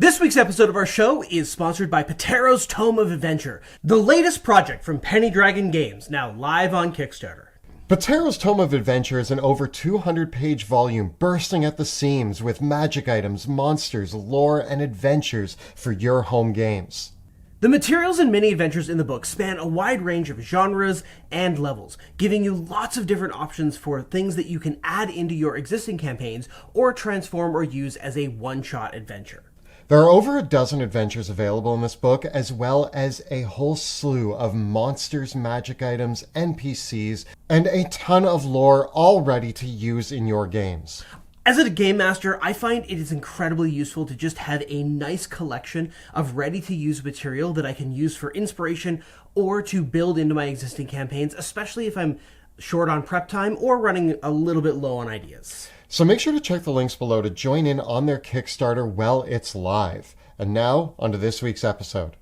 This week's episode of our show is sponsored by Patero's Tome of Adventure, the latest project from Penny Dragon Games, now live on Kickstarter. Patero's Tome of Adventure is an over 200-page volume bursting at the seams with magic items, monsters, lore, and adventures for your home games. The materials and mini-adventures in the book span a wide range of genres and levels, giving you lots of different options for things that you can add into your existing campaigns or transform or use as a one-shot adventure. There are over a dozen adventures available in this book, as well as a whole slew of monsters, magic items, NPCs, and a ton of lore all ready to use in your games. As a game master, I find it is incredibly useful to just have a nice collection of ready-to-use material that I can use for inspiration or to build into my existing campaigns, especially if I'm short on prep time or running a little bit low on ideas. So make sure to check the links below to join in on their Kickstarter while it's live. And now, onto this week's episode.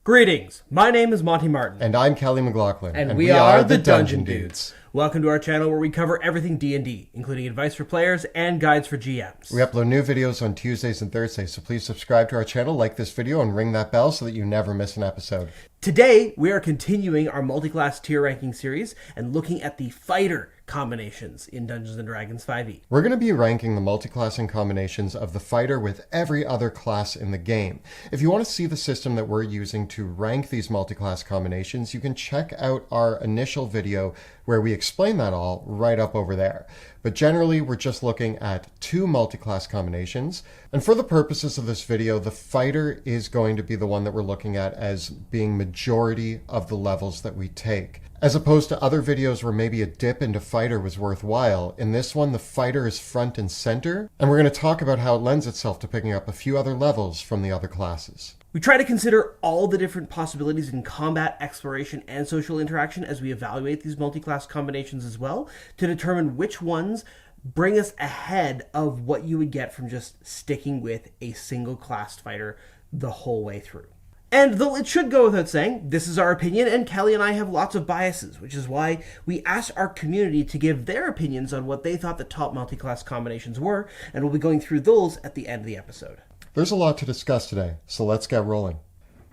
Greetings, my name is Monty Martin. And I'm Kelly McLaughlin. And we are the Dungeon Dudes. Welcome to our channel where we cover everything D&D, including advice for players and guides for GMs. We upload new videos on Tuesdays and Thursdays, so please subscribe to our channel, like this video, and ring that bell so that you never miss an episode. Today, we are continuing our Multiclass tier ranking series and looking at the fighter combinations in Dungeons & Dragons 5e. We're going to be ranking the multiclassing combinations of the fighter with every other class in the game. If you want to see the system that we're using to rank these multiclass combinations, you can check out our initial video where we explain that all right up over there. But generally, we're just looking at two multiclass combinations. And for the purposes of this video, the fighter is going to be the one that we're looking at as being majority of the levels that we take. As opposed to other videos where maybe a dip into fighter was worthwhile, in this one the fighter is front and center, and we're going to talk about how it lends itself to picking up a few other levels from the other classes. We try to consider all the different possibilities in combat, exploration, and social interaction as we evaluate these multi-class combinations as well, to determine which ones bring us ahead of what you would get from just sticking with a single-classed fighter the whole way through. And though it should go without saying, this is our opinion, and Kelly and I have lots of biases, which is why we asked our community to give their opinions on what they thought the top multi-class combinations were, and we'll be going through those at the end of the episode. There's a lot to discuss today, so let's get rolling.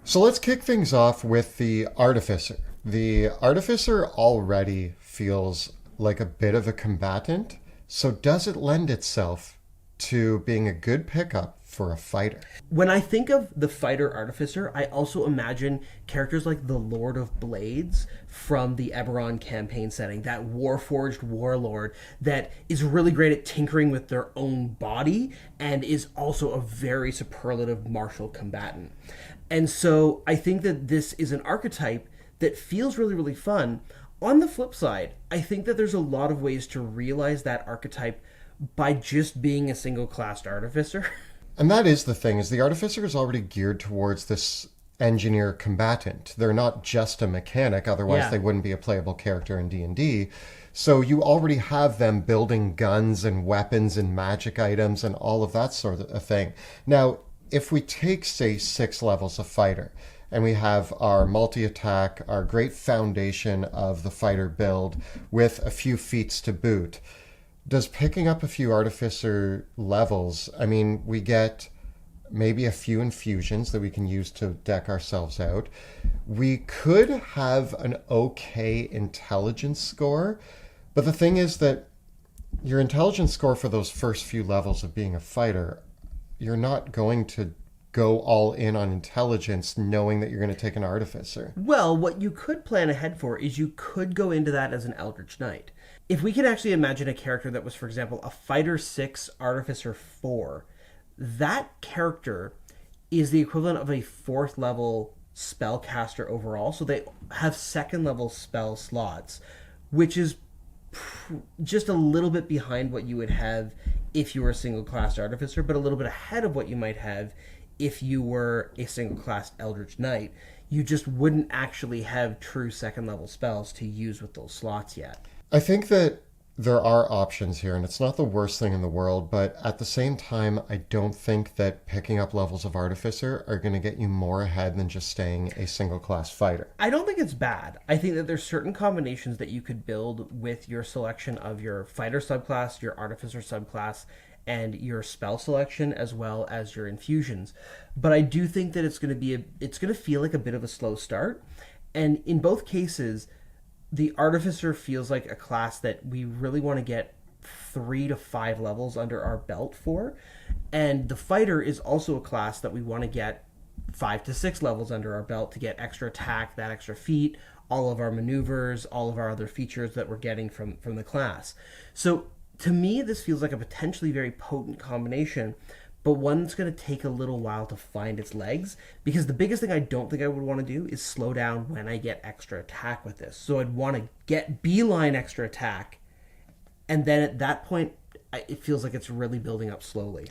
So let's kick things off with the Artificer. The Artificer already feels like a bit of a combatant, so does it lend itself to being a good pickup for a fighter? When I think of the fighter Artificer, I also imagine characters like the Lord of Blades from the Eberron campaign setting, that Warforged warlord that is really great at tinkering with their own body and is also a very superlative martial combatant. And so I think that this is an archetype that feels really, really fun. On the flip side, I think that there's a lot of ways to realize that archetype by just being a single-classed Artificer. And that is the thing, is the Artificer is already geared towards this engineer combatant. They're not just a mechanic, otherwise they wouldn't be a playable character in D&D. So you already have them building guns and weapons and magic items and all of that sort of thing. Now, if we take, say, 6 levels of fighter, and we have our multi-attack, our great foundation of the fighter build with a few feats to boot, does picking up a few Artificer levels, I mean, we get maybe a few infusions that we can use to deck ourselves out. We could have an okay intelligence score, but the thing is that your intelligence score for those first few levels of being a fighter, you're not going to go all in on intelligence knowing that you're going to take an Artificer. Well, what you could plan ahead for is you could go into that as an Eldritch Knight. If we could actually imagine a character that was, for example, a Fighter 6, Artificer 4, that character is the equivalent of a 4th level spellcaster overall. So they have 2nd level spell slots, which is just a little bit behind what you would have if you were a single-class Artificer, but a little bit ahead of what you might have if you were a single-class Eldritch Knight. You just wouldn't actually have true 2nd level spells to use with those slots yet. I think that there are options here, and it's not the worst thing in the world, but at the same time, I don't think that picking up levels of Artificer are going to get you more ahead than just staying a single-class fighter. I don't think it's bad. I think that there's certain combinations that you could build with your selection of your fighter subclass, your Artificer subclass, and your spell selection as well as your infusions. But I do think that it's going to feel like a bit of a slow start. And in both cases, the Artificer feels like a class that we really want to get 3 to 5 levels under our belt for. And the Fighter is also a class that we want to get 5 to 6 levels under our belt to get extra attack, that extra feat, all of our maneuvers, all of our other features that we're getting from the class. So to me, this feels like a potentially very potent combination, but one that's going to take a little while to find its legs, because the biggest thing I don't think I would want to do is slow down when I get extra attack with this. So I'd want to get beeline extra attack, and then at that point, it feels like it's really building up slowly.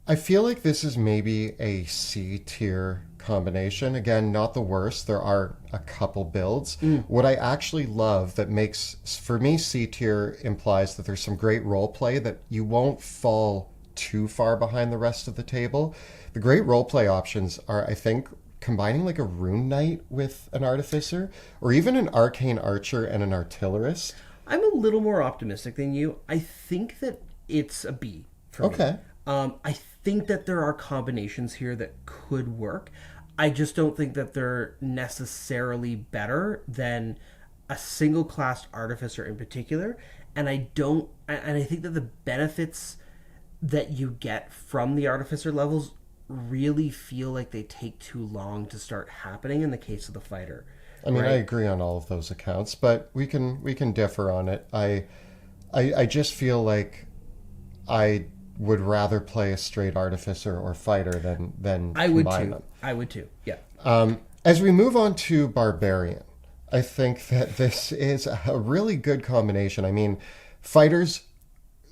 I feel like this is maybe a C tier combination. Again, not the worst. There are a couple builds. What I actually love that makes, for me, C tier implies that there's some great role play, that you won't fall too far behind the rest of the table. The great role play options are, I think, combining like a Rune Knight with an Artificer, or even an Arcane Archer and an Artillerist. I'm a little more optimistic than you. I think that it's a B for me. Okay. I think that there are combinations here that could work. I just don't think that they're necessarily better than a single class Artificer in particular. And I think that the benefits that you get from the Artificer levels really feel like they take too long to start happening in the case of the Fighter. I mean, right? I agree on all of those accounts, but we can differ on it. I just feel like I would rather play a straight Artificer or Fighter than I would combine too. them. I would too. Yeah. As we move on to Barbarian, I think that this is a really good combination. I mean, Fighters,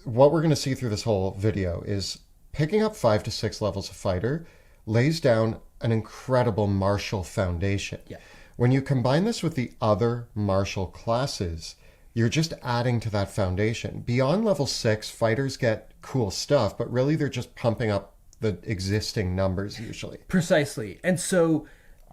what we're going to see through this whole video is picking up 5 to 6 levels of Fighter lays down an incredible martial foundation. Yeah. When you combine this with the other martial classes, you're just adding to that foundation. Beyond level 6, Fighters get cool stuff, but really they're just pumping up the existing numbers usually. Precisely. And so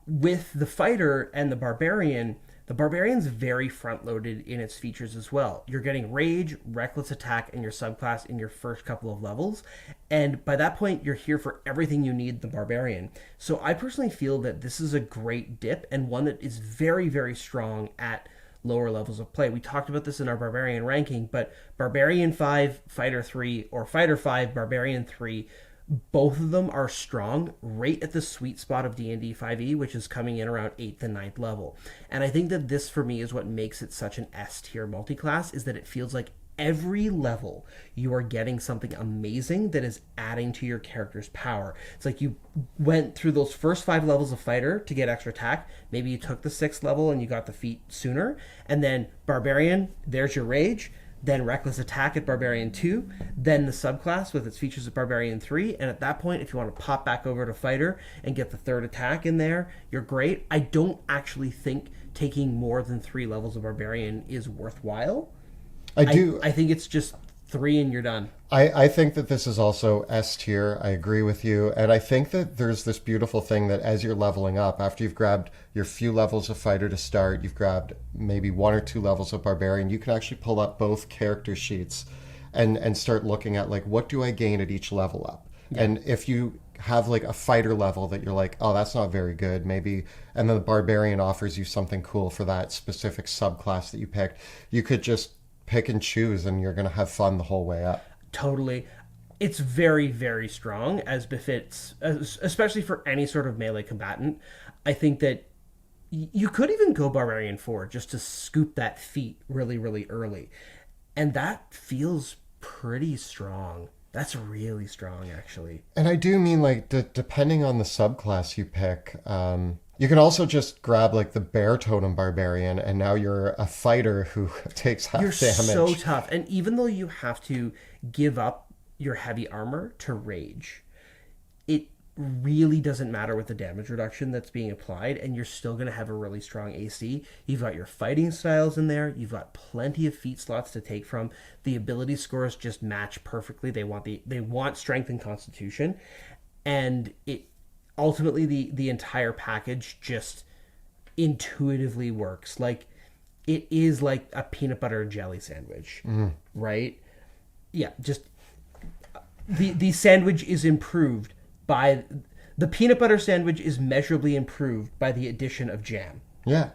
with the Fighter and the Barbarian's very front-loaded in its features as well. You're getting Rage, Reckless Attack, and your subclass in your first couple of levels. And by that point, you're here for everything you need the Barbarian. So I personally feel that this is a great dip, and one that is very, very strong at lower levels of play. We talked about this in our Barbarian ranking, but Barbarian 5, Fighter 3, or Fighter 5, Barbarian 3, both of them are strong right at the sweet spot of D&D 5e, which is coming in around 8th and 9th level. And I think that this, for me, is what makes it such an S-tier multiclass, is that it feels like every level you are getting something amazing that is adding to your character's power. It's like you went through those first 5 levels of Fighter to get extra attack. Maybe you took the 6th level and you got the feat sooner. And then Barbarian, there's your Rage. Then Reckless Attack at Barbarian 2, then the subclass with its features at Barbarian 3, and at that point, if you want to pop back over to Fighter and get the 3rd attack in there, you're great. I don't actually think taking more than 3 levels of Barbarian is worthwhile. I think it's just 3 and you're done. I think that this is also S tier. I agree with you. And I think that there's this beautiful thing that as you're leveling up, after you've grabbed your few levels of Fighter to start, you've grabbed maybe 1 or 2 levels of Barbarian, you can actually pull up both character sheets and start looking at, like, what do I gain at each level up? Yeah. And if you have like a Fighter level that you're like, oh, that's not very good, maybe, and then the Barbarian offers you something cool for that specific subclass that you picked, you could just pick and choose and you're going to have fun the whole way up. Totally. It's very, very strong, as befits, especially for any sort of melee combatant. I think that you could even go Barbarian 4 just to scoop that feat really, really early. And that feels pretty strong. That's really strong, actually. And I do mean, like, depending on the subclass you pick, you can also just grab, like, the Bear Totem Barbarian, and now you're a fighter who takes half damage. You're so tough. And even though you have to give up your heavy armor to Rage, it really doesn't matter with the damage reduction that's being applied, and you're still going to have a really strong AC. You've got your fighting styles in there. You've got plenty of feat slots to take from. The ability scores just match perfectly. They want strength and constitution, and it ultimately the entire package just intuitively works. Like, it is like a peanut butter and jelly sandwich, right? Yeah, just the sandwich is improved by the peanut butter sandwich is measurably improved by the addition of jam. Yeah.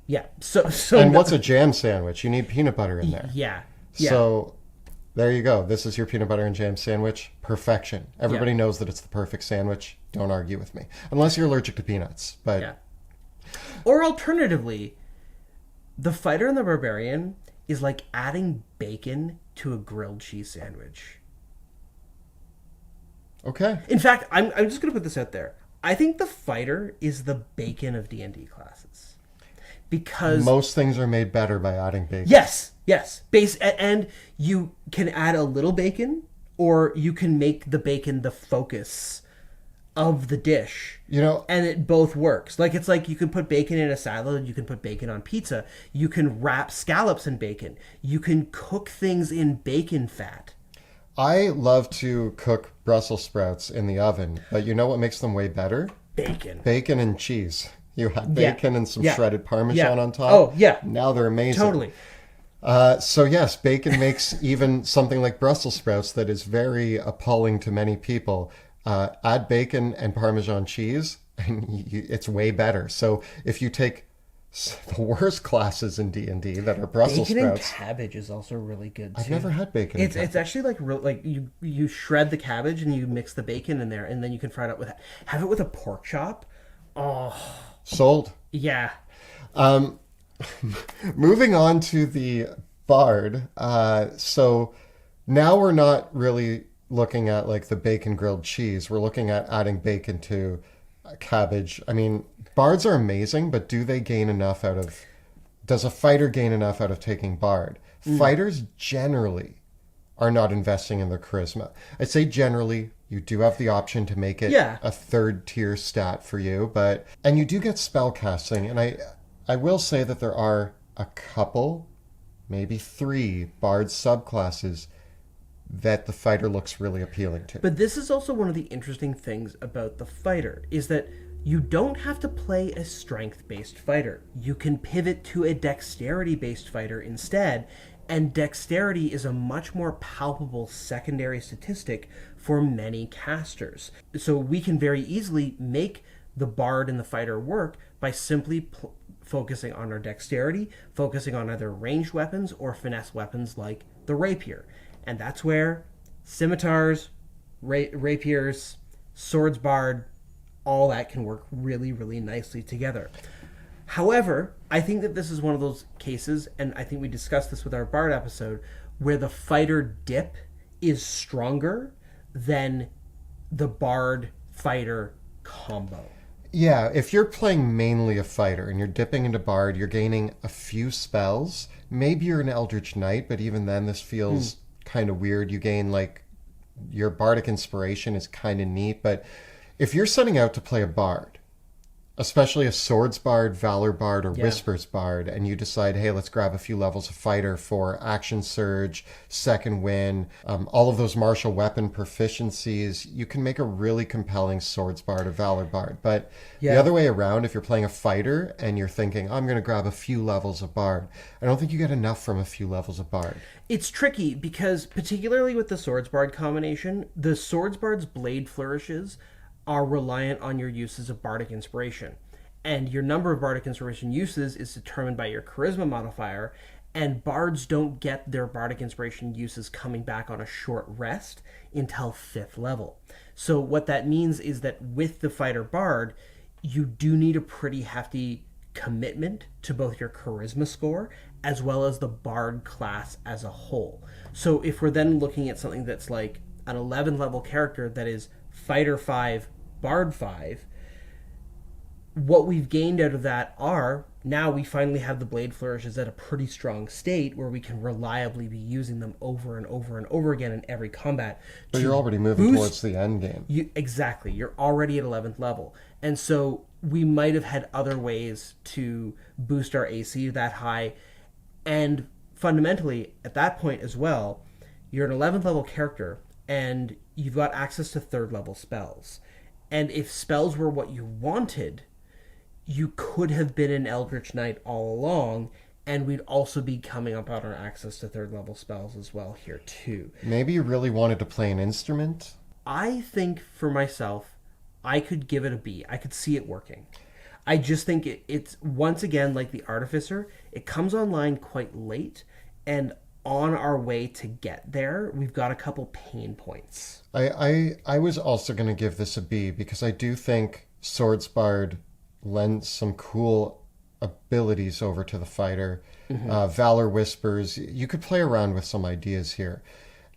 Yeah. So and what's a jam sandwich? You need peanut butter in there. Yeah. So there you go. This is your peanut butter and jam sandwich. Perfection. Everybody knows that it's the perfect sandwich. Don't argue with me. Unless you're allergic to peanuts. But yeah. Or alternatively, the fighter and the barbarian is like adding bacon to a grilled cheese sandwich. Okay. In fact, I'm just going to put this out there. I think the fighter is the bacon of D&D classes. Because most things are made better by adding bacon. Yes. And you can add a little bacon, or you can make the bacon the focus of the dish. And it both works. Like, it's like you can put bacon in a salad, you can put bacon on pizza, you can wrap scallops in bacon, you can cook things in bacon fat. I love to cook Brussels sprouts in the oven, but you know what makes them way better? Bacon and cheese. You had bacon and some shredded Parmesan on top. Oh, yeah. Now they're amazing. Totally. So yes, bacon makes even something like Brussels sprouts that is very appalling to many people. Add bacon and Parmesan cheese, and it's way better. So if you take the worst classes in D&D that are Brussels bacon sprouts, and cabbage is also really good too. I've never had bacon. It's actually like you shred the cabbage and you mix the bacon in there, and then you can fry it up with have it with a pork chop. Oh, sold. Yeah. Moving on to the bard. So now we're not really looking at like the bacon grilled cheese. We're looking at adding bacon to cabbage. I mean, bards are amazing, but do they gain enough out of... Does a fighter gain enough out of taking bard? Fighters generally are not investing in their charisma. I'd say generally you do have the option to make it a third tier stat for you, and you do get spell casting, and I will say that there are a couple, maybe 3 bard subclasses that the fighter looks really appealing to. But this is also one of the interesting things about the fighter, is that you don't have to play a strength-based fighter. You can pivot to a dexterity-based fighter instead, and dexterity is a much more palpable secondary statistic for many casters. So we can very easily make the bard and the fighter work by simply focusing on our dexterity, focusing on either ranged weapons or finesse weapons like the rapier. And that's where scimitars, rapiers, swords bard, all that can work really, really nicely together. However, I think that this is one of those cases, and I think we discussed this with our bard episode, where the fighter dip is stronger than the bard fighter combo. Yeah, if you're playing mainly a fighter and you're dipping into bard, you're gaining a few spells. Maybe you're an Eldritch Knight, but even then this feels kind of weird. You gain, like, your bardic inspiration is kind of neat, but if you're setting out to play a bard, especially a swords bard, valor bard, or whispers bard, and you decide, hey, let's grab a few levels of fighter for action surge, second wind, all of those martial weapon proficiencies, you can make a really compelling swords bard or valor bard. But the other way around, if you're playing a fighter and you're thinking, I'm going to grab a few levels of bard, I don't think you get enough from a few levels of bard. It's tricky because, particularly with the swords bard combination, the swords bard's blade flourishes are reliant on your uses of bardic inspiration, and your number of bardic inspiration uses is determined by your charisma modifier, and bards don't get their bardic inspiration uses coming back on a short rest until 5th level. So what that means is that with the fighter bard, you do need a pretty hefty commitment to both your charisma score as well as the bard class as a whole. So if we're then looking at something that's like an 11th level character that is Fighter 5, Bard 5, what we've gained out of that are, now we finally have the blade flourishes at a pretty strong state where we can reliably be using them over and over and over again in every combat. But you're already moving towards the end game. Exactly. You're already at 11th level. And so we might have had other ways to boost our AC that high. And fundamentally, at that point as well, you're an 11th level character and you've got access to 3rd level spells. And if spells were what you wanted, you could have been an Eldritch Knight all along And we'd also be coming up on our access to third level spells as well here too. Maybe you really wanted to play an instrument? I think for myself, I could give it a B. I could see it working. I just think it's, once again, like the Artificer, it comes online quite late, and on our way to get there, we've got a couple pain points. I was also going to give this a B because I do think Swordsbard lends some cool abilities over to the fighter. Valor Whispers. You could play around with some ideas here.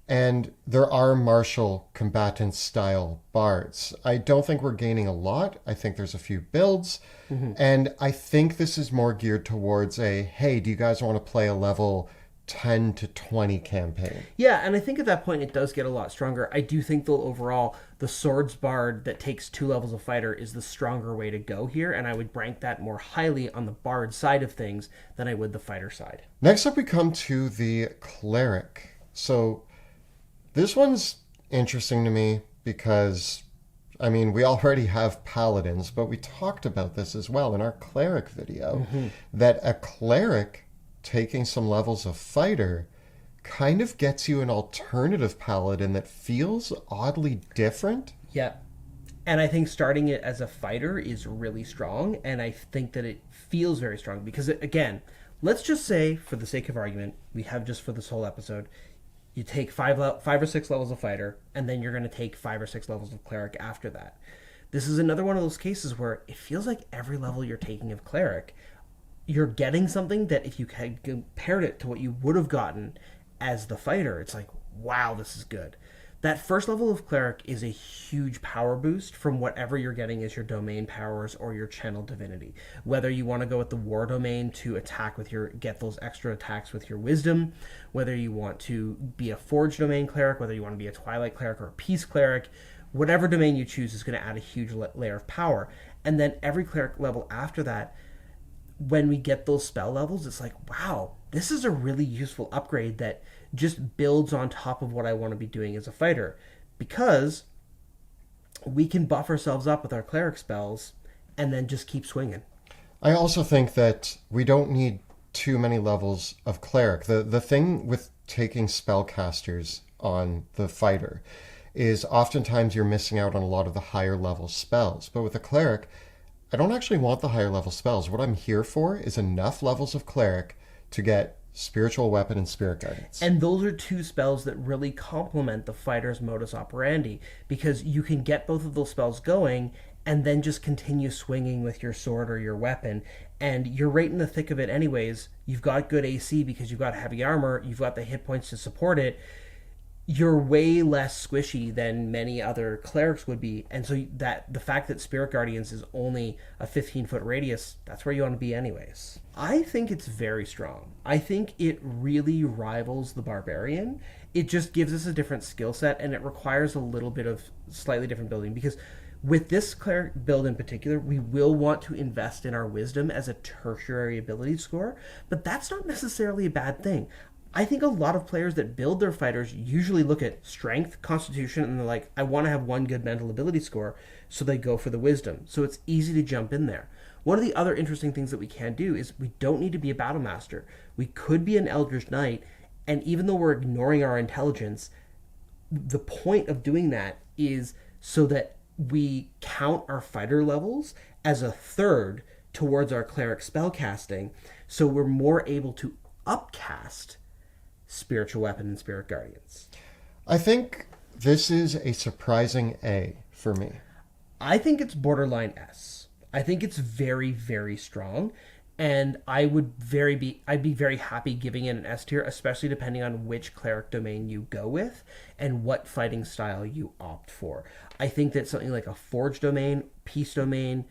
And there are martial combatant style bards. I don't think we're gaining a lot. I think there's a few builds. And I think this is more geared towards a, hey, do you guys want to play a level 10 to 20 campaign? Yeah, and I think at that point it does get a lot stronger. I do think, though, overall, the Swords Bard that takes 2 levels of fighter is the stronger way to go here, and I would rank that more highly on the Bard side of things than I would the fighter side. Next up, we come to the Cleric. So this one's interesting to me because, I mean, we already have Paladins, but we talked about this as well in our Cleric video, that a Cleric taking some levels of fighter kind of gets you an alternative Paladin that feels oddly different. Yeah. And I think starting it as a fighter is really strong, and I think that it feels very strong because, again, let's just say, for the sake of argument, we have just for this whole episode, you take 5 or 6 levels of fighter, and then you're going to take 5 or 6 levels of Cleric after that. This is another one of those cases where it feels like every level you're taking of Cleric, you're getting something that if you had compared it to what you would have gotten as the fighter, it's like, wow, this is good. That first level of Cleric is a huge power boost from whatever you're getting as your domain powers or your channel divinity. Whether you want to go with the war domain to attack with get those extra attacks with your wisdom, whether you want to be a forge domain cleric, whether you want to be a twilight cleric or a peace cleric, whatever domain you choose is going to add a huge layer of power. And then every cleric level after that, when we get those spell levels, it's like, wow, this is a really useful upgrade that just builds on top of what I want to be doing as a fighter, because we can buff ourselves up with our cleric spells and then just keep swinging. I also think that we don't need too many levels of cleric. The thing with taking spellcasters on the fighter is oftentimes you're missing out on a lot of the higher level spells. But with a cleric, I don't actually want the higher level spells. What I'm here for is enough levels of cleric to get spiritual weapon and spirit guidance. And those are 2 spells that really complement the fighter's modus operandi, because you can get both of those spells going and then just continue swinging with your sword or your weapon, and you're right in the thick of it anyways. You've got good AC because you've got heavy armor, you've got the hit points to support it. You're way less squishy than many other clerics would be, and so that the fact that Spirit Guardians is only a 15-foot radius, that's where you want to be anyways. I think it's very strong. I think it really rivals the Barbarian. It just gives us a different skill set, and it requires a little bit of slightly different building, because with this cleric build in particular, we will want to invest in our wisdom as a tertiary ability score, but that's not necessarily a bad thing. I think a lot of players that build their fighters usually look at strength, constitution, and they're like, I want to have one good mental ability score, so they go for the wisdom. So it's easy to jump in there. One of the other interesting things that we can do is we don't need to be a battle master. We could be an Eldritch Knight, and even though we're ignoring our intelligence, the point of doing that is so that we count our fighter levels as a third towards our cleric spellcasting, so we're more able to upcast spiritual weapon and spirit guardians. I think this is a surprising A for me. I think it's borderline S. I think it's very, very strong, and I'd be very happy giving it an S tier, especially depending on which cleric domain you go with and what fighting style you opt for. I think that something like a forge domain, peace domain,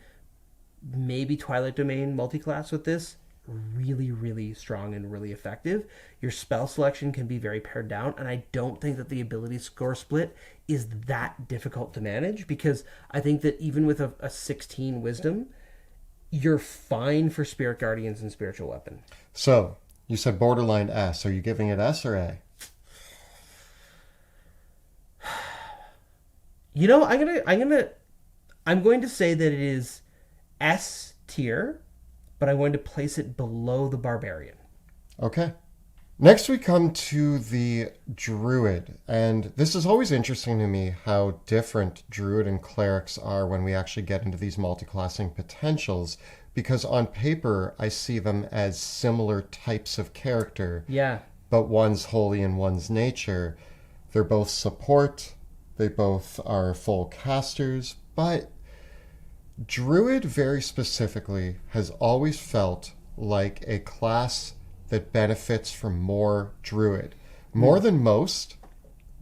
maybe twilight domain multiclass with this, really, really strong and really effective. Your spell selection can be very pared down, and I don't think that the ability score split is that difficult to manage, because I think that even with a 16 wisdom, you're fine for spirit guardians and spiritual weapon. So you said borderline S. Are you giving it S or A? You know, I'm going to say that it is S tier, but I'm going to place it below the Barbarian. Okay. Next, we come to the Druid. And this is always interesting to me how different Druid and Clerics are when we actually get into these multi-classing potentials. Because on paper, I see them as similar types of character. Yeah. But one's holy and one's nature. They're both support. They both are full casters. But Druid, very specifically, has always felt like a class that benefits from more Druid. More than most,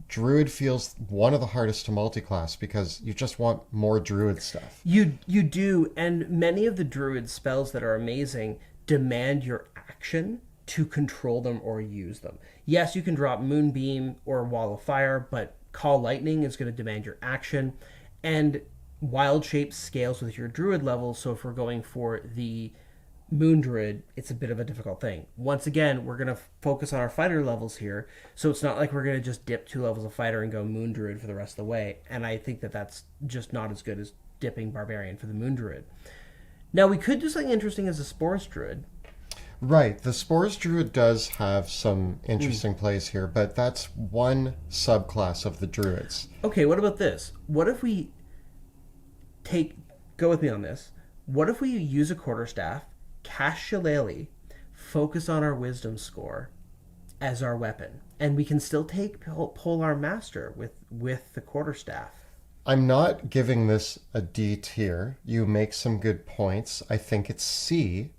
Druid feels one of the hardest to multiclass because you just want more Druid stuff. You do, and many of the Druid spells that are amazing demand your action to control them or use them. Yes, you can drop Moonbeam or Wall of Fire, but Call Lightning is going to demand your action. And Wild Shape scales with your Druid level, so if we're going for the Moon Druid, it's a bit of a difficult thing. Once again, we're going to focus on our fighter levels here, so it's not like we're going to just dip 2 levels of fighter and go Moon Druid for the rest of the way, and I think that that's just not as good as dipping Barbarian for the Moon Druid. Now, we could do something interesting as a Spores Druid. Right, the Spores Druid does have some interesting plays here, but that's one subclass of the Druids. Okay, what about this? What if we go with me on this, what if we use a quarterstaff, cast Shillelagh, focus on our wisdom score as our weapon, and we can still take Polar Master with the quarterstaff? I'm not giving this a D tier. You make some good points. I think it's C.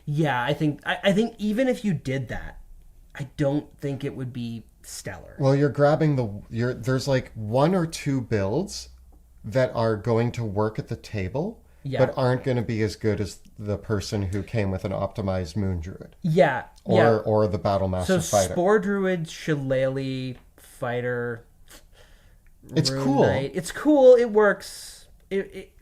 Yeah, I think even if you did that, I don't think it would be stellar. Well, you're grabbing there's like 1 or 2 builds that are going to work at the table, but aren't going to be as good as the person who came with an optimized Moon Druid. Yeah. Or the Battle Master Fighter. So Spore Druid, Shillelagh, Fighter, it's Rune cool. Knight. It's cool. It works.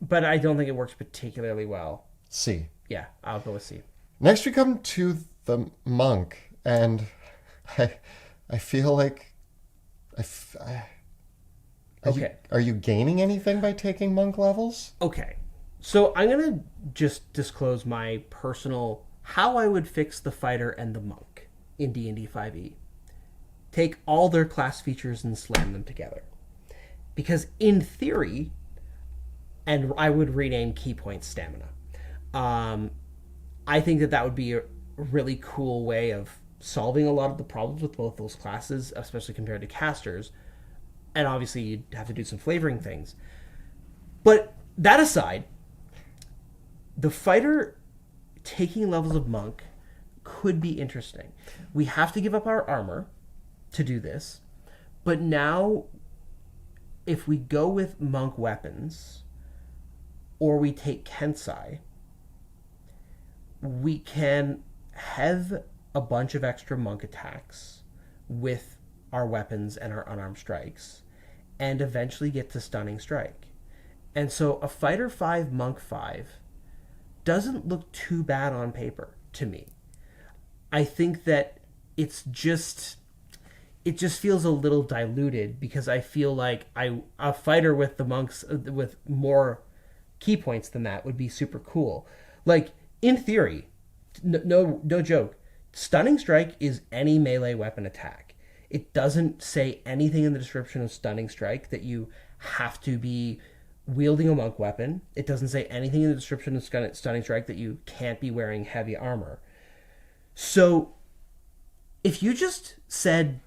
But I don't think it works particularly well. C. Yeah, I'll go with C. Next, we come to the Monk, and I feel like are you gaining anything by taking Monk levels? Okay, so I'm gonna just disclose my personal how I would fix the Fighter and the Monk in D&D 5e. Take all their class features and slam them together, because in theory, and I would rename key points stamina. I think that would be a really cool way of solving a lot of the problems with both those classes, especially compared to casters. And obviously, you'd have to do some flavoring things. But that aside, the Fighter taking levels of Monk could be interesting. We have to give up our armor to do this. But now, if we go with Monk weapons, or we take Kensai, we can have a bunch of extra Monk attacks with our weapons and our unarmed strikes, and eventually get to Stunning Strike. And so a Fighter 5, Monk 5 doesn't look too bad on paper to me. I think that it just feels a little diluted, because I feel like a fighter with the monks with more key points than that would be super cool. Like, in theory, no joke, Stunning Strike is any melee weapon attack. It doesn't say anything in the description of Stunning Strike that you have to be wielding a monk weapon. It doesn't say anything in the description of Stunning Strike that you can't be wearing heavy armor. So, if you just said,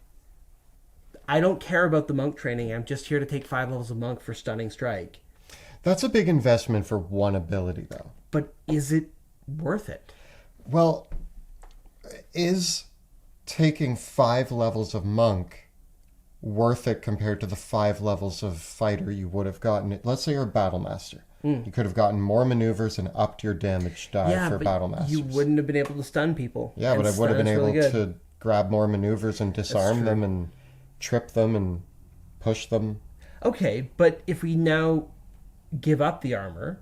I don't care about the monk training, I'm just here to take 5 levels of monk for Stunning Strike. That's a big investment for one ability, though. But is it worth it? Well, is taking 5 levels of monk worth it compared to the 5 levels of fighter you would have gotten? Let's say you're a battle master. You could have gotten more maneuvers and upped your damage die for battle masters. You wouldn't have been able to stun people. Yeah, but I would have been able to grab more maneuvers and disarm them and trip them and push them. Okay, but if we now give up the armor,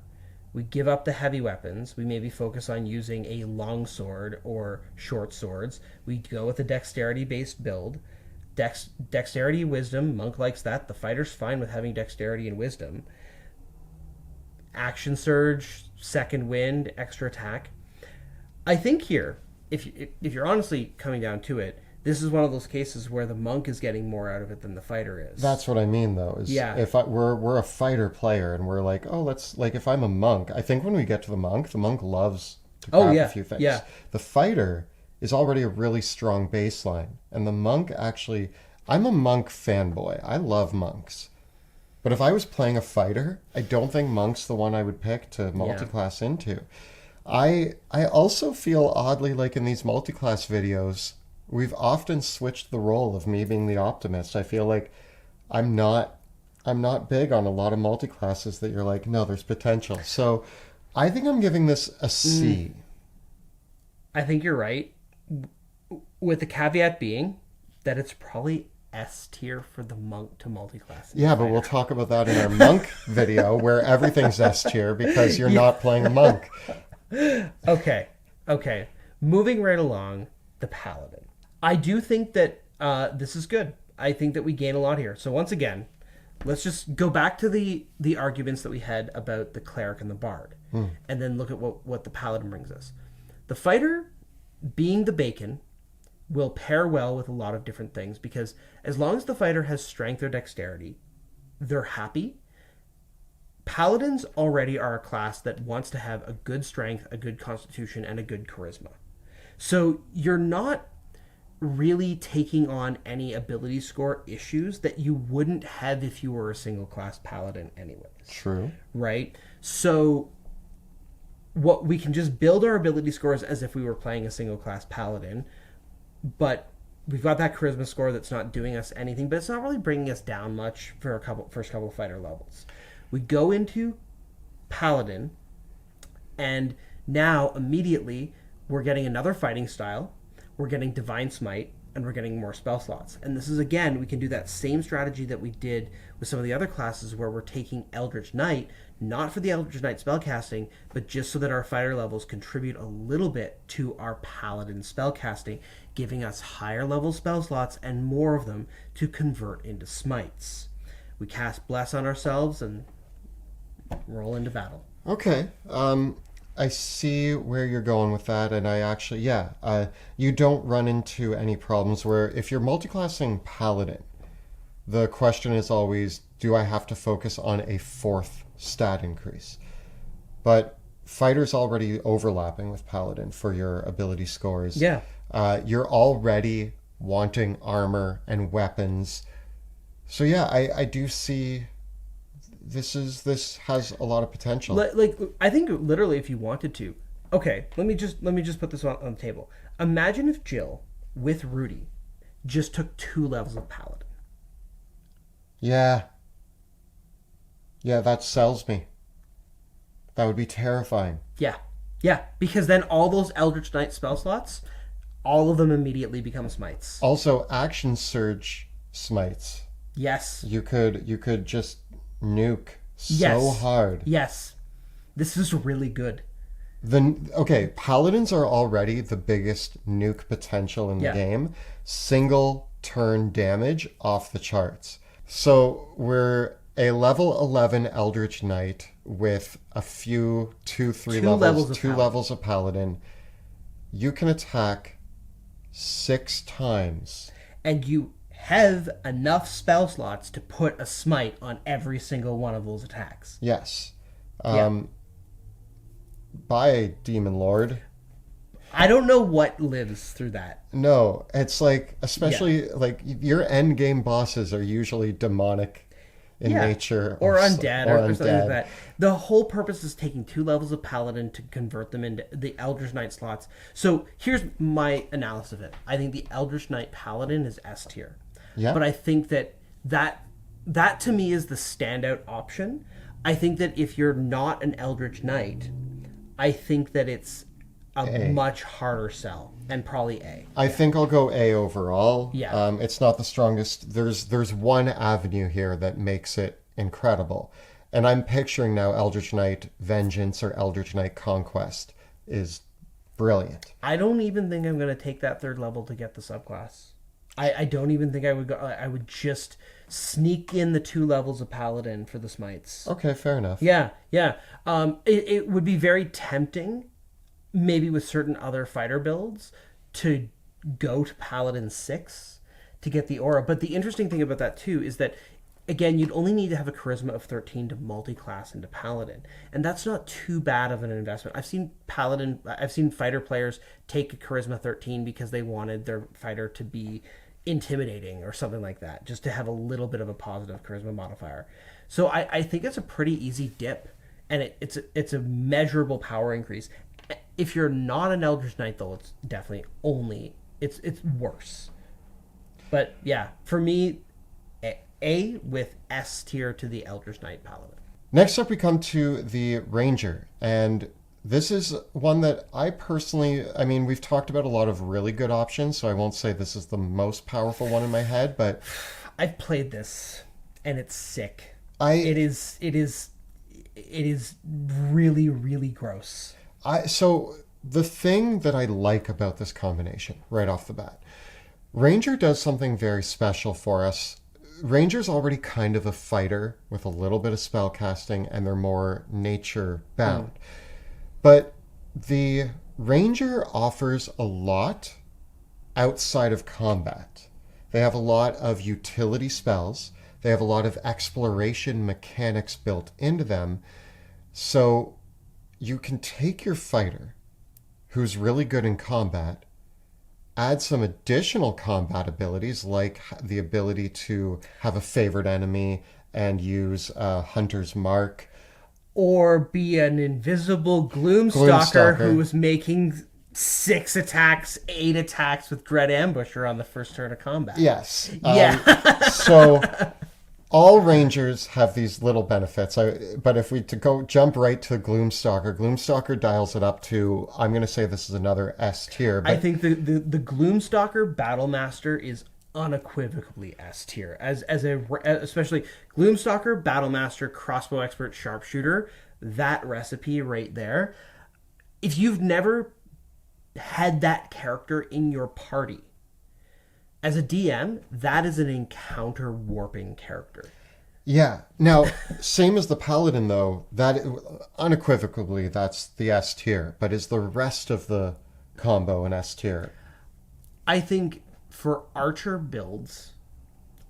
we give up the heavy weapons, we maybe focus on using a long sword or short swords, we go with a dexterity-based build. Dexterity, wisdom, monk likes that. The fighter's fine with having dexterity and wisdom. Action surge, second wind, extra attack. I think here, if you're honestly coming down to it, this is one of those cases where the monk is getting more out of it than the fighter is. That's what I mean, though. Is if we're a fighter player and we're like, oh, let's like if I'm a monk, I think when we get to the monk loves to grab a few things. Yeah. The fighter is already a really strong baseline, and the monk actually, I'm a monk fanboy. I love monks, but if I was playing a fighter, I don't think monk's the one I would pick to multiclass into. I also feel oddly like in these multiclass videos, we've often switched the role of me being the optimist. I feel like I'm not big on a lot of multiclasses that you're like, no, there's potential. So I think I'm giving this a C. I think you're right, with the caveat being that it's probably S tier for the monk to multiclass. Yeah, but we'll talk about that in our monk video where everything's S tier because you're not playing a monk. Okay. Moving right along, the Paladin. I do think that this is good. I think that we gain a lot here. So once again, let's just go back to the arguments that we had about the Cleric and the Bard, and then look at what the Paladin brings us. The fighter, being the bacon, will pair well with a lot of different things because as long as the fighter has strength or dexterity, they're happy. Paladins already are a class that wants to have a good strength, a good constitution, and a good charisma. So you're not really taking on any ability score issues that you wouldn't have if you were a single class paladin anyways. True. Right? So what we can just build our ability scores as if we were playing a single class paladin, but we've got that charisma score that's not doing us anything, but it's not really bringing us down much for first couple of fighter levels. We go into Paladin, and now immediately we're getting another fighting style, we're getting Divine Smite, and we're getting more spell slots. And this is, again, we can do that same strategy that we did with some of the other classes where we're taking Eldritch Knight, not for the Eldritch Knight spellcasting, but just so that our fighter levels contribute a little bit to our Paladin spellcasting, giving us higher level spell slots and more of them to convert into smites. We cast Bless on ourselves and roll into battle. Okay. I see where you're going with that, and I actually, you don't run into any problems where if you're multiclassing Paladin, the question is always, do I have to focus on a fourth stat increase? But Fighter's already overlapping with Paladin for your ability scores. Yeah. You're already wanting armor and weapons. So yeah, I do see this has a lot of potential. Like I think literally if you wanted to. Okay, let me just put this on the table. Imagine if Jill with Rudy just took 2 levels of Paladin. Yeah. Yeah, that sells me. That would be terrifying. Yeah. Yeah, because then all those Eldritch Knight spell slots, all of them immediately become smites. Also, Action Surge smites. Yes. You could just nuke so hard. Yes. This is really good. Paladins are already the biggest nuke potential in the game. Single turn damage off the charts. So we're a level 11 Eldritch Knight with a few 2 levels of Paladin. You can attack 6 times. And you have enough spell slots to put a smite on every single one of those attacks. Yes. By Demon Lord. I don't know what lives through that. No, it's like, especially like your end game bosses are usually demonic in nature. Or undead or something like that. The whole purpose is taking 2 levels of Paladin to convert them into the Eldritch Knight slots. So here's my analysis of it. I think the Eldritch Knight Paladin is S tier. Yeah. But I think that to me is the standout option. I think that if you're not an Eldritch Knight, I think that it's a much harder sell, and probably A. I think I'll go A overall. Yeah. It's not the strongest. There's one avenue here that makes it incredible. And I'm picturing now Eldritch Knight Vengeance or Eldritch Knight Conquest is brilliant. I don't even think I'm going to take that 3rd level to get the subclass. I don't even think I would go. I would just sneak in the 2 levels of Paladin for the smites. Okay, fair enough. Yeah. It would be very tempting maybe with certain other fighter builds, to go to Paladin 6 to get the aura. But the interesting thing about that too is that, again, you'd only need to have a charisma of 13 to multi-class into Paladin. And that's not too bad of an investment. I've seen fighter players take a charisma 13 because they wanted their fighter to be intimidating or something like that, just to have a little bit of a positive charisma modifier. So I think it's a pretty easy dip, and it's a measurable power increase. If you're not an Eldritch Knight, though, it's definitely it's worse. But yeah, for me, A with S tier to the Eldritch Knight Paladin. Next up, we come to the Ranger, and this is one that I personally, I mean, we've talked about a lot of really good options, so I won't say this is the most powerful one in my head, but I've played this, and it's sick. It is really, really gross. So the thing that I like about this combination right off the bat, Ranger does something very special for us. Ranger's already kind of a fighter with a little bit of spell casting, and they're more nature bound. But the Ranger offers a lot outside of combat. They have a lot of utility spells. They have a lot of exploration mechanics built into them. So you can take your fighter, who's really good in combat, add some additional combat abilities, like the ability to have a favorite enemy and use Hunter's Mark. Or be an invisible Gloomstalker who was making 6 attacks, 8 attacks with Dread Ambusher on the first turn of combat. Yes. Yeah. So all Rangers have these little benefits. But if we jump right to Gloomstalker dials it up to, I'm going to say this is another S tier. But I think the Gloomstalker Battlemaster is unequivocally S tier, especially Gloomstalker, Battlemaster, Crossbow Expert, Sharpshooter. That recipe right there. If you've never had that character in your party, as a DM, that is an encounter warping character. Yeah. Now, same as the Paladin, though, that unequivocally that's the S tier. But is the rest of the combo an S tier? I think for archer builds,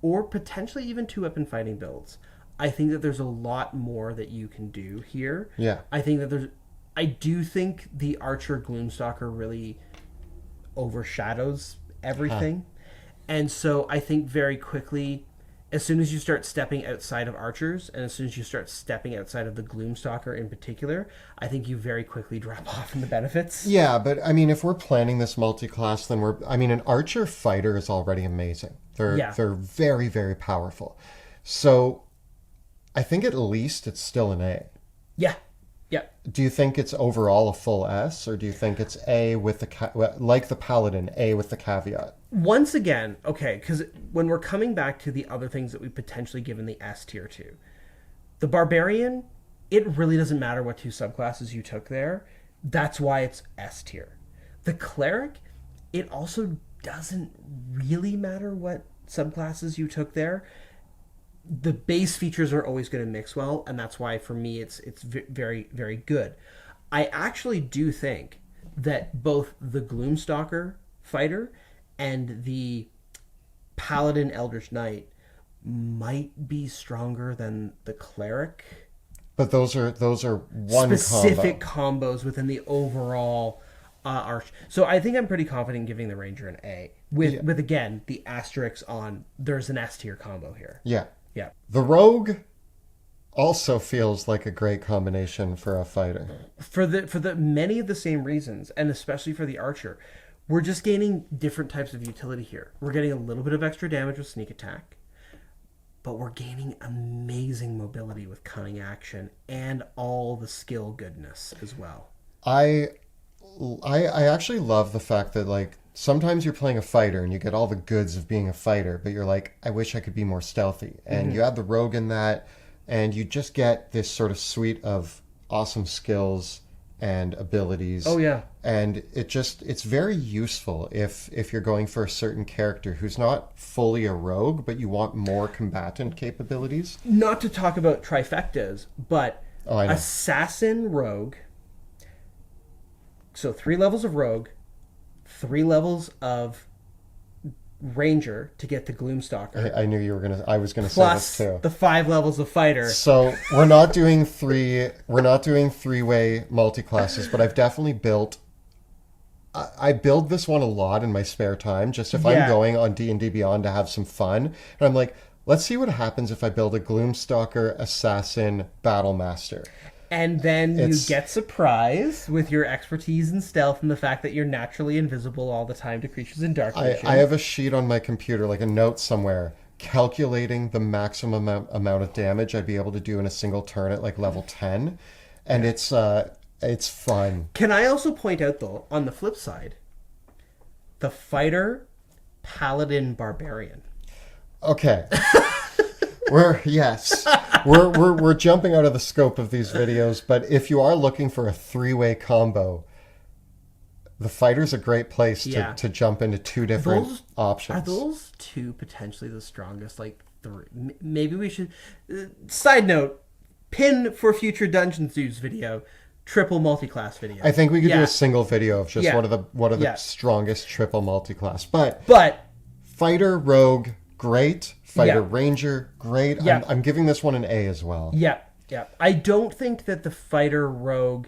or potentially even 2-weapon fighting builds, I think that there's a lot more that you can do here. Yeah. I do think the archer Gloomstalker really overshadows everything. And so I think very quickly, as soon as you start stepping outside of archers, and as soon as you start stepping outside of the Gloomstalker in particular, I think you very quickly drop off in the benefits. Yeah, but I mean, if we're planning this multi-class, then an archer fighter is already amazing. They're very, very powerful. So I think at least it's still an A. Yeah. Yeah. Do you think it's overall a full S, or do you think it's A with like the Paladin, A with the caveat? Once again, okay, because when we're coming back to the other things that we potentially given the S tier to, the Barbarian, it really doesn't matter what 2 subclasses you took there. That's why it's S tier. The Cleric, it also doesn't really matter what subclasses you took there. The base features are always going to mix well, and that's why for me it's very, very good. I actually do think that both the Gloomstalker fighter and the Paladin Eldritch Knight might be stronger than the Cleric. But those are one specific combos within the overall arch. So I think I'm pretty confident in giving the Ranger an A with again the asterisks on there's an S tier combo here. Yeah. Yeah. The Rogue also feels like a great combination for a fighter. For the many of the same reasons, and especially for the Archer, we're just gaining different types of utility here. We're getting a little bit of extra damage with sneak attack, but we're gaining amazing mobility with cunning action and all the skill goodness as well. I actually love the fact that, like, sometimes you're playing a fighter and you get all the goods of being a fighter, but you're like, I wish I could be more stealthy. And you add the rogue in that, and you just get this sort of suite of awesome skills and abilities. Oh, yeah. And it's very useful if you're going for a certain character who's not fully a rogue, but you want more combatant capabilities. Not to talk about trifectas, but assassin rogue, So 3 levels of rogue, 3 levels of ranger to get to Gloomstalker. I knew you were gonna. I was gonna say Plus this too. the 5 levels of fighter. So we're not doing three. We're not doing 3-way multi-classes, but I've definitely built. I build this one a lot in my spare time, just if I'm going on D&D Beyond to have some fun. And I'm like, let's see what happens if I build a Gloomstalker Assassin Battlemaster. And then you get surprised with your expertise in stealth and the fact that you're naturally invisible all the time to creatures in dark vision. I have a sheet on my computer, like a note somewhere, calculating the maximum amount of damage I'd be able to do in a single turn at like level 10. And it's fun. Can I also point out, though, on the flip side, the fighter, Paladin, Barbarian. Okay. We're jumping out of the scope of these videos, but if you are looking for a 3-way combo, the fighter's a great place to jump into 2 different options. Are those 2 potentially the strongest? Like 3? Maybe we should. Side note: pin for future Dungeons Dudes video. Triple multi-class video. I think we could do a single video of just what are the strongest triple multi-class. But fighter rogue, great. Fighter ranger, great. Yeah. I'm giving this one an A as well. Yeah. I don't think that the fighter rogue...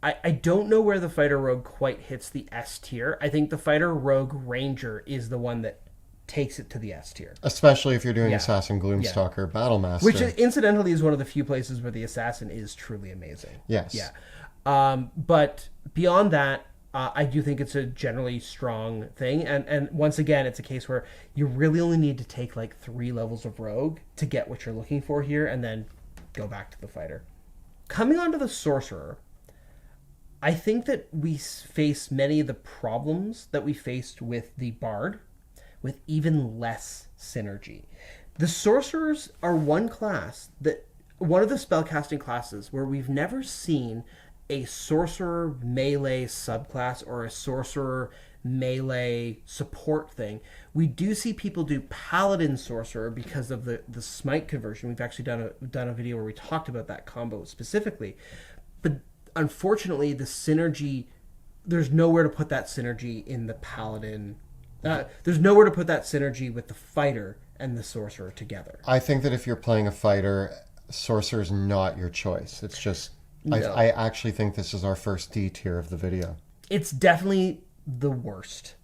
I don't know where the fighter rogue quite hits the S tier. I think the fighter rogue ranger is the one that takes it to the S tier. Especially if you're doing Assassin Gloomstalker Battlemaster. Which incidentally is one of the few places where the assassin is truly amazing. Yes. Yeah. But beyond that, I do think it's a generally strong thing. And once again, it's a case where you really only need to take like 3 levels of rogue to get what you're looking for here and then go back to the fighter. Coming on to the sorcerer, I think that we face many of the problems that we faced with the bard with even less synergy. The sorcerers are one of the spellcasting classes where we've never seen a sorcerer melee subclass or a sorcerer melee support thing. We do see people do paladin sorcerer because of the smite conversion. We've actually done a video where we talked about that combo specifically. But unfortunately, the synergy, there's nowhere to put that synergy in the paladin. There's nowhere to put that synergy with the fighter and the sorcerer together. I think that if you're playing a fighter, sorcerer is not your choice. It's just... No. I actually think this is our first D tier of the video. It's definitely the worst.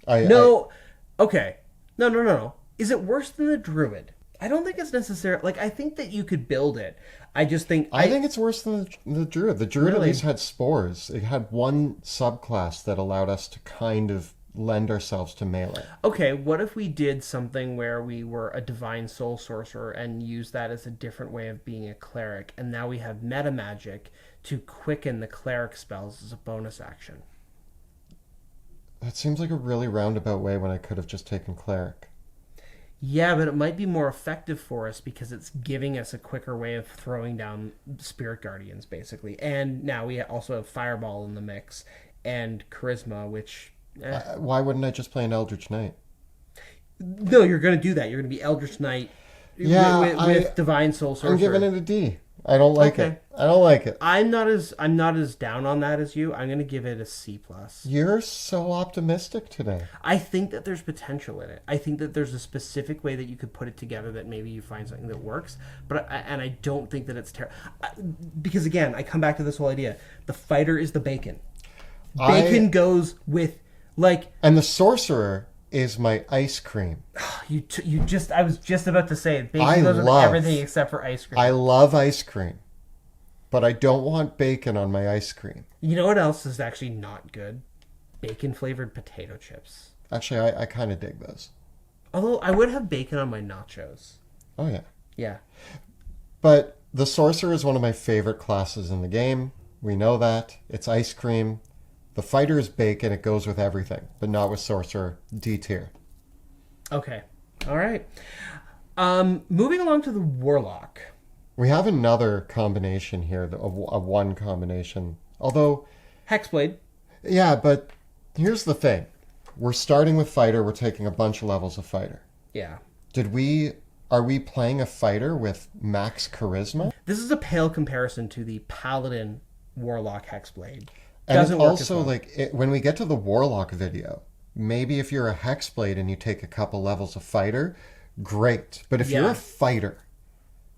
Okay. No. Is it worse than the Druid? I don't think it's necessary. Like, I think that you could build it. I just think... I think it's worse than the Druid. The Druid at least had spores. It had one subclass that allowed us to kind of lend ourselves to melee. Okay, what if we did something where we were a divine soul sorcerer and used that as a different way of being a cleric, and now we have meta magic to quicken the cleric spells as a bonus action? That seems like a really roundabout way when I could have just taken cleric. Yeah, but it might be more effective for us because it's giving us a quicker way of throwing down spirit guardians, basically. And now we also have fireball in the mix and charisma, which... why wouldn't I just play an Eldritch Knight? No, you're going to do that. You're going to be Eldritch Knight with Divine Soul Sorcerer. I'm giving it a D. I don't like it. I don't like it. I'm not as down on that as you. I'm going to give it a C+. You're so optimistic today. I think that there's potential in it. I think that there's a specific way that you could put it together that maybe you find something that works. And I don't think that it's terrible. Because again, I come back to this whole idea. The fighter is the bacon. Bacon goes with... and the sorcerer is my ice cream. I was just about to say it. Bacon goes with everything except for ice cream. I love ice cream, but I don't want bacon on my ice cream. You know what else is actually not good? Bacon flavored potato chips. Actually, I kind of dig those. Although I would have bacon on my nachos. Oh yeah. Yeah. But the sorcerer is one of my favorite classes in the game. We know that. It's ice cream. The fighter is bacon. It goes with everything, but not with sorcerer. D tier. Okay. All right. Moving along to the warlock. We have another combination here, a one combination. Although... Hexblade. Yeah, but here's the thing. We're starting with fighter. We're taking a bunch of levels of fighter. Yeah. Are we playing a fighter with max charisma? This is a pale comparison to the Paladin Warlock Hexblade. And Doesn't it work also, as well. when we get to the Warlock video, maybe if you're a Hexblade and you take a couple levels of fighter, great. But if you're Yeah. a fighter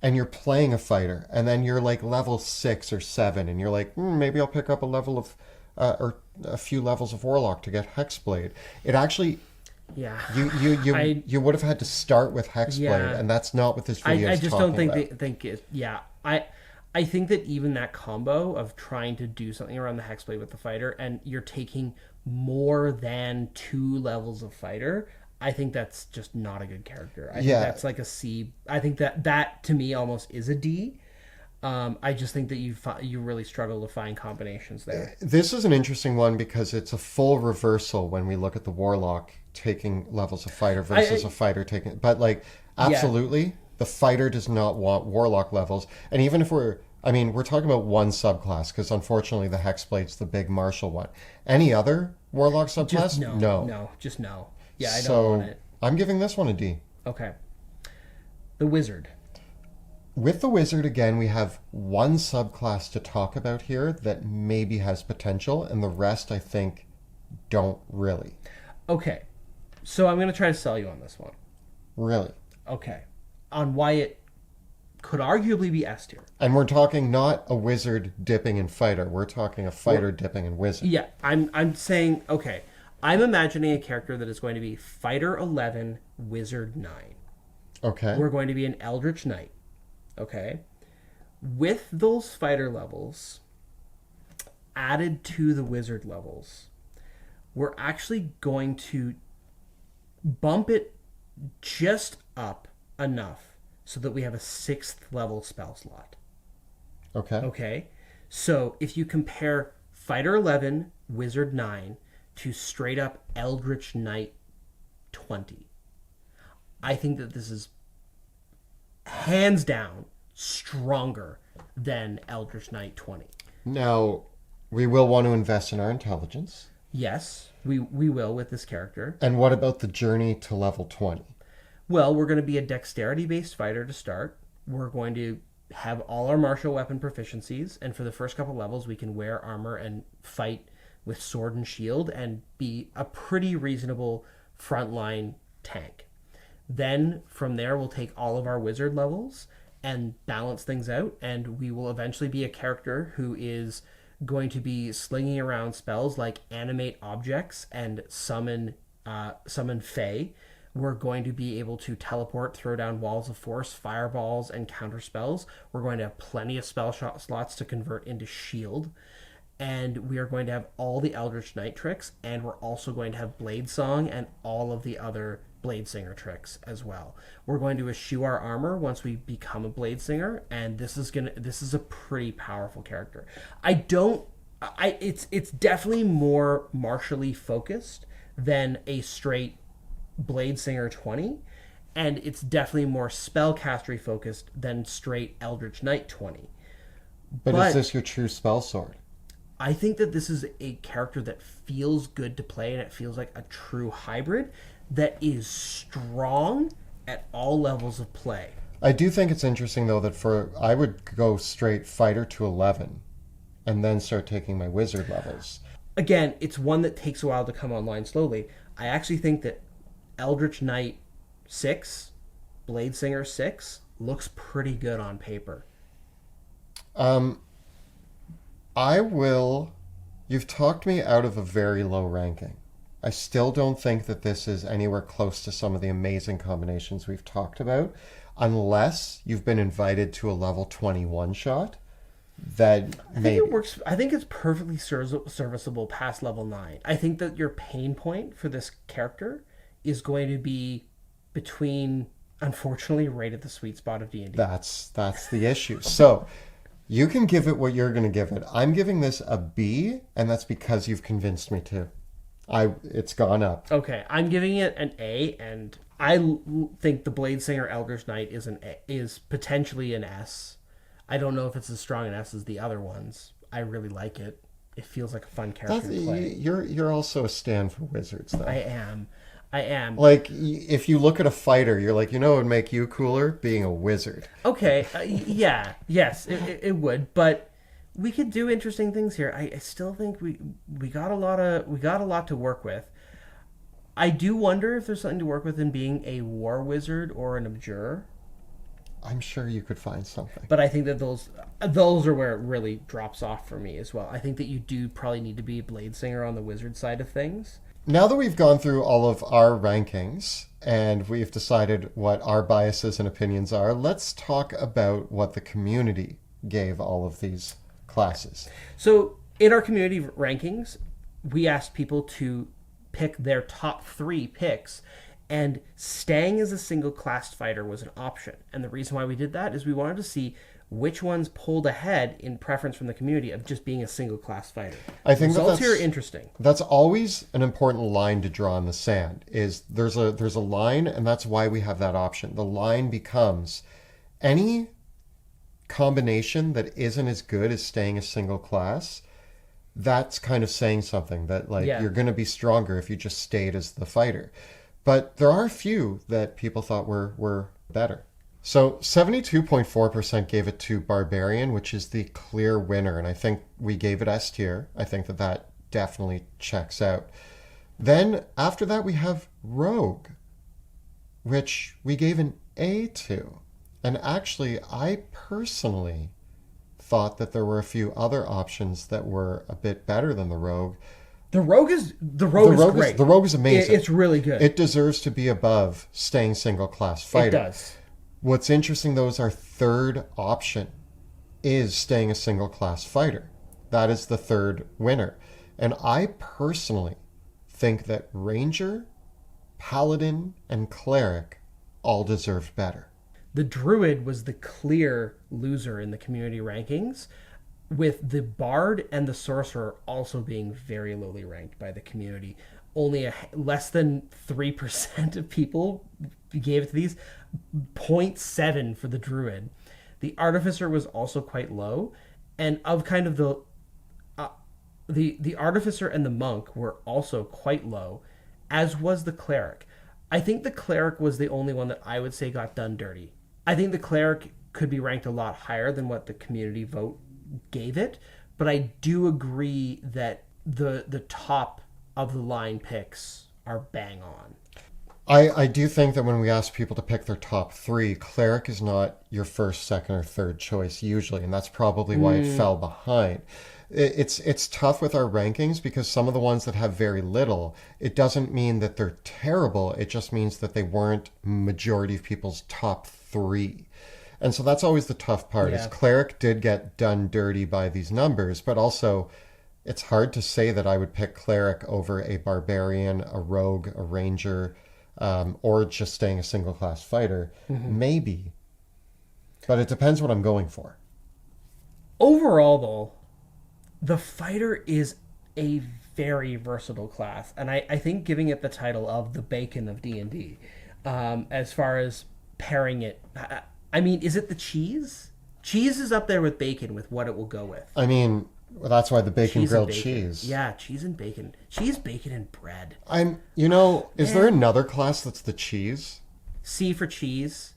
and you're playing a fighter and then you're like level 6 or 7 and you're like, maybe I'll pick up a level of, or a few levels of Warlock to get Hexblade. It actually, Yeah. you would have had to start with Hexblade, Yeah. and that's not what this video I is just talking don't think about. think it. Yeah, I think that even that combo of trying to do something around the Hexblade with the fighter, and you're taking more than 2 levels of fighter. I think that's just not a good character. I think that's like a C. I think that to me almost is a D. I just think that you really struggle to find combinations there. This is an interesting one because it's a full reversal when we look at the Warlock taking levels of fighter versus a fighter taking. But absolutely, the fighter does not want Warlock levels. And even if we're talking about one subclass because unfortunately the Hexblade's the big martial one. Any other Warlock subclass? Just no, just no. Yeah, I don't want it. I'm giving this one a D. Okay. The Wizard. With the Wizard, again, we have one subclass to talk about here that maybe has potential, and the rest, I think, don't really. Okay. So I'm going to try to sell you on this one. Really? Okay. On why it could arguably be S tier. And we're talking not a wizard dipping in fighter. We're talking a fighter dipping in wizard. Yeah, I'm saying, okay, I'm imagining a character that is going to be Fighter 11, Wizard 9. Okay. We're going to be an Eldritch Knight. Okay. With those fighter levels added to the wizard levels, we're actually going to bump it just up enough so that we have a 6th level spell slot. Okay. Okay. So if you compare Fighter 11, Wizard 9 to straight up Eldritch Knight 20, I think that this is hands down stronger than Eldritch Knight 20. Now, we will want to invest in our intelligence. Yes, we will with this character. And what about the journey to level 20? Well, we're going to be a dexterity-based fighter to start. We're going to have all our martial weapon proficiencies, and for the first couple levels, we can wear armor and fight with sword and shield and be a pretty reasonable frontline tank. Then from there, we'll take all of our wizard levels and balance things out, and we will eventually be a character who is going to be slinging around spells like animate objects and summon Fae. We're going to be able to teleport, throw down walls of force, fireballs, and counter spells. We're going to have plenty of spell slots to convert into shield. And we are going to have all the Eldritch Knight tricks, and we're also going to have Blade Song and all of the other Blade Singer tricks as well. We're going to eschew our armor once we become a Blade Singer, and this is a pretty powerful character. It's definitely more martially focused than a straight Blade Singer 20, and it's definitely more spellcastery focused than straight Eldritch Knight 20. But is this your true spell sword? I think that this is a character that feels good to play, and it feels like a true hybrid that is strong at all levels of play. I do think it's interesting, though, that I would go straight fighter to 11 and then start taking my wizard levels. Again, it's one that takes a while to come online slowly. I actually think that Eldritch Knight 6, Blade Singer 6, looks pretty good on paper. You've talked me out of a very low ranking. I still don't think that this is anywhere close to some of the amazing combinations we've talked about, unless you've been invited to a level 21 shot. I think it works. I think it's perfectly serviceable past level 9. I think that your pain point for this character is going to be between, unfortunately, right at the sweet spot of D&D. That's the issue. So you can give it what you're going to give it. I'm giving this a B, and that's because you've convinced me to. It's gone up. Okay, I'm giving it an A, and I think the Blade Singer Eldritch Knight is potentially an S. I don't know if it's as strong an S as the other ones. I really like it. It feels like a fun character to play. You're also a stand for wizards, though. I am. Like, if you look at a fighter, you're like, it would make you cooler being a wizard. Okay, yes, it would. But we could do interesting things here. I still think we got a lot to work with. I do wonder if there's something to work with in being a war wizard or an abjurer. I'm sure you could find something. But I think that those are where it really drops off for me as well. I think that you do probably need to be a blade singer on the wizard side of things. Now that we've gone through all of our rankings and we've decided what our biases and opinions are, let's talk about what the community gave all of these classes. So in our community rankings, we asked people to pick their top 3 picks, and staying as a single class fighter was an option. And the reason why we did that is we wanted to see which ones pulled ahead in preference from the community of just being a single class fighter. I think results here are interesting. That's always an important line to draw in the sand. Is there's a line, and that's why we have that option. The line becomes any combination that isn't as good as staying a single class. That's kind of saying something that you're going to be stronger if you just stayed as the fighter. But there are a few that people thought were better. So 72.4% gave it to Barbarian, which is the clear winner. And I think we gave it S tier. I think that definitely checks out. Then after that, we have Rogue, which we gave an A to. And actually, I personally thought that there were a few other options that were a bit better than the Rogue. The Rogue is great. The Rogue is amazing. It's really good. It deserves to be above staying single class fighter. It does. What's interesting though is our third option is staying a single class fighter. That is the third winner. And I personally think that Ranger, Paladin, and Cleric all deserved better. The Druid was the clear loser in the community rankings, with the Bard and the Sorcerer also being very lowly ranked by the community. Only less than 3% of people gave it to these. 0.7 for the Druid. The Artificer was also quite low, and of kind of the Artificer and the Monk were also quite low, as was the Cleric. I think the Cleric was the only one that I would say got done dirty. I think the Cleric could be ranked a lot higher than what the community vote gave it, but I do agree that the top of the line picks are bang on. I do think that when we ask people to pick their top 3, Cleric is not your first, second, or third choice usually, and that's probably why it fell behind. It's tough with our rankings because some of the ones that have very little, it doesn't mean that they're terrible, it just means that they weren't majority of people's top 3. And so that's always the tough part, is Cleric did get done dirty by these numbers, but also it's hard to say that I would pick Cleric over a Barbarian, a Rogue, a Ranger, or just staying a single class fighter. Maybe. But it depends what I'm going for. Overall, though, the fighter is a very versatile class. And I think giving it the title of the bacon of D&D, as far as pairing it... I mean, is it the cheese? Cheese is up there with bacon with what it will go with. I mean... Well, that's why the bacon grilled cheese. Yeah, cheese and bacon. Cheese, bacon, and bread. Is there another class that's the cheese? C for cheese.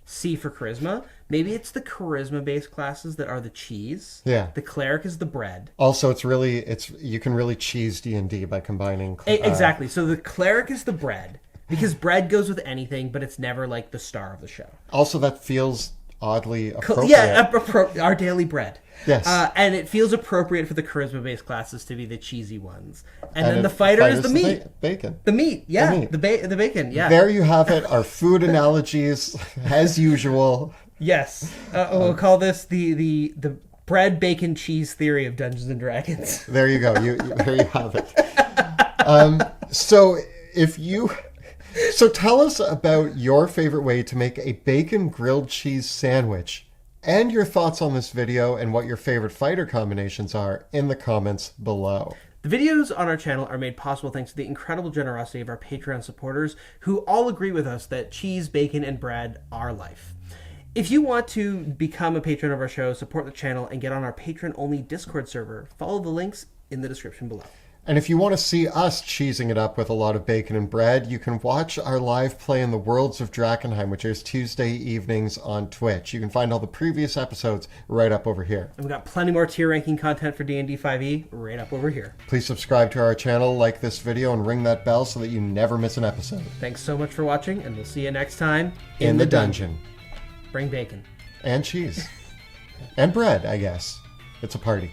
C for charisma. Maybe it's the charisma-based classes that are the cheese. Yeah. The cleric is the bread. Also, you can really cheese D&D by combining... Exactly. So the cleric is the bread. Because bread goes with anything, but it's never like the star of the show. Also, that feels oddly appropriate. Yeah, our daily bread. Yes. And it feels appropriate for the charisma-based classes to be the cheesy ones. And then the fighter is the meat. Bacon. The meat, yeah. The bacon, yeah. There you have it, our food analogies, as usual. Yes. We'll call this the bread, bacon, cheese theory of Dungeons & Dragons. There you go. There you have it. So tell us about your favorite way to make a bacon grilled cheese sandwich and your thoughts on this video and what your favorite fighter combinations are in the comments below. The videos on our channel are made possible thanks to the incredible generosity of our Patreon supporters who all agree with us that cheese, bacon, and bread are life. If you want to become a patron of our show, support the channel, and get on our patron-only Discord server, follow the links in the description below. And if you want to see us cheesing it up with a lot of bacon and bread, you can watch our live play in the Worlds of Drakkenheim, which is Tuesday evenings on Twitch. You can find all the previous episodes right up over here. And we've got plenty more tier ranking content for D&D 5e right up over here. Please subscribe to our channel, like this video, and ring that bell so that you never miss an episode. Thanks so much for watching, and we'll see you next time in the dungeon. Bring bacon. And cheese. And bread, I guess. It's a party.